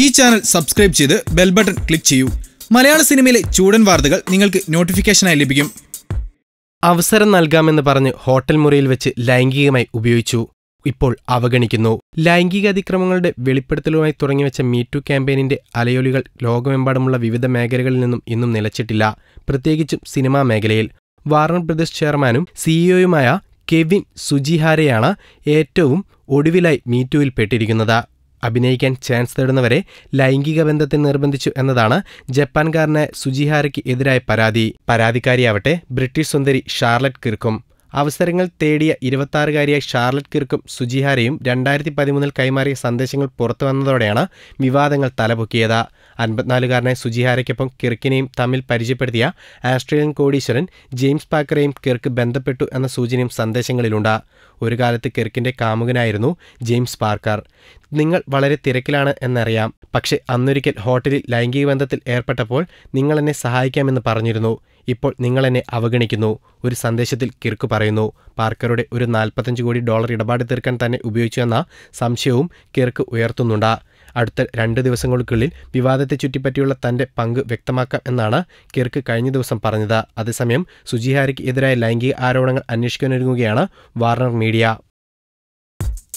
ഈ channel subscribe ചെയ്ത് bell button click ചെയ്യൂ. മലയാള സിനിമയിലെ ചൂടൻ വാർത്തകൾ നിങ്ങൾക്ക് നോട്ടിഫിക്കേഷനായി ലഭിക്കും. അവസരം നൽകാമെന്ന് പറഞ്ഞ് ഹോട്ടൽ മുറിയിൽ വെച്ച് ലൈംഗികമായി ഉപയോഗിച്ചു. ഇപ്പോൾ അവഗണിക്കുന്നു. ലൈംഗിക അതിക്രമങ്ങളുടെ വെളിപ്പെടുത്തലുമായി തുടങ്ങിവെച്ച മീറ്റു ക്യാമ്പയിനിന്റെ അലയൊലികൾ ലോകമെമ്പാടുമുള്ള വിവിധ മേഖലകളിൽ നിന്നും ഇന്നും നിലച്ചിട്ടില്ല. പ്രത്യേകിച്ചും സിനിമാ മേഖലയിൽ. വാർണർ ബ്രദേഴ്സ് ചെയർമാനും സിഇഒയുമായ കെവിൻ സുജിഹാരയാണ് ഏറ്റവും ഒടുവിലായി മീറ്റുവിൽ പെട്ടിരിക്കുന്നത്. അഭിനയിക്കാൻ ചാൻസ് തേടുന്നവരെ ലൈംഗിക ബന്ധത്തിൽ നിർബന്ധിച്ചു എന്നതാണ് ജപ്പാൻകാരനായ സുജിഹാരയ്ക്ക് എതിരായ പരാതി. പരാതിക്കാരിയാവട്ടെ ബ്രിട്ടീഷ് സുന്ദരി ഷാർലറ്റ് കിർക്കും. അവസരങ്ങൾ തേടിയ 26-കാരിയായ ഷാർലറ്റ് കിർക്കും സുജിഹാരയും 2013 കൈമാറിയ സന്ദേശങ്ങൾ പുറത്തു വന്നതോടെയാണ് വിവാദങ്ങൾ തലപൊക്കിയത്. 54-കാരനായ സുജിഹാരയ്ക്കൊപ്പം കിർക്കിനെയും തമ്മിൽ പരിചയപ്പെടുത്തിയ ആസ്ട്രേലിയൻ കോടീശ്വരൻ ജെയിംസ് പാക്കറെയും കിർക്ക് ബന്ധപ്പെട്ടു എന്ന സൂചനയും സന്ദേശങ്ങളിലുണ്ട്. ഒരു കാലത്ത് കിർക്കിന്റെ കാമുകനായിരുന്നു ജെയിംസ് പാർക്കർ. നിങ്ങൾ വളരെ തിരക്കിലാണ് എന്നറിയാം, പക്ഷെ അന്നൊരിക്കൽ ഹോട്ടലിൽ ലൈംഗിക ബന്ധത്തിൽ ഏർപ്പെട്ടപ്പോൾ നിങ്ങൾ എന്നെ സഹായിക്കാമെന്ന് പറഞ്ഞിരുന്നു. ഇപ്പോൾ നിങ്ങൾ എന്നെ അവഗണിക്കുന്നു, ഒരു സന്ദേശത്തിൽ കിർക്ക് പറയുന്നു. പാർക്കറുടെ ഒരു $45 കോടി ഇടപാട് തീർക്കാൻ തന്നെ ഉപയോഗിച്ചു എന്ന സംശയവും കിർക്ക് ഉയർത്തുന്നുണ്ട്. അടുത്ത 2 ദിവസങ്ങൾക്കുള്ളിൽ വിവാദത്തെ ചുറ്റിപ്പറ്റിയുള്ള തന്റെ പങ്ക് വ്യക്തമാക്കാം എന്നാണ് കിർക്ക് കഴിഞ്ഞ ദിവസം പറഞ്ഞത്. അതേസമയം സുജിഹാരയ്ക്ക് എതിരായ ലൈംഗിക ആരോപണങ്ങൾ അന്വേഷിക്കാനൊരുങ്ങുകയാണ് വാർണർ മീഡിയ.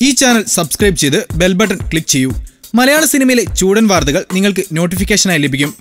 ഈ ചാനൽ സബ്സ്ക്രൈബ് ചെയ്ത് ബെൽ ബട്ടൺ ക്ലിക്ക് ചെയ്യൂ. മലയാള സിനിമയിലെ ചൂടൻ വാർത്തകൾ നിങ്ങൾക്ക് നോട്ടിഫിക്കേഷനായി ലഭിക്കും.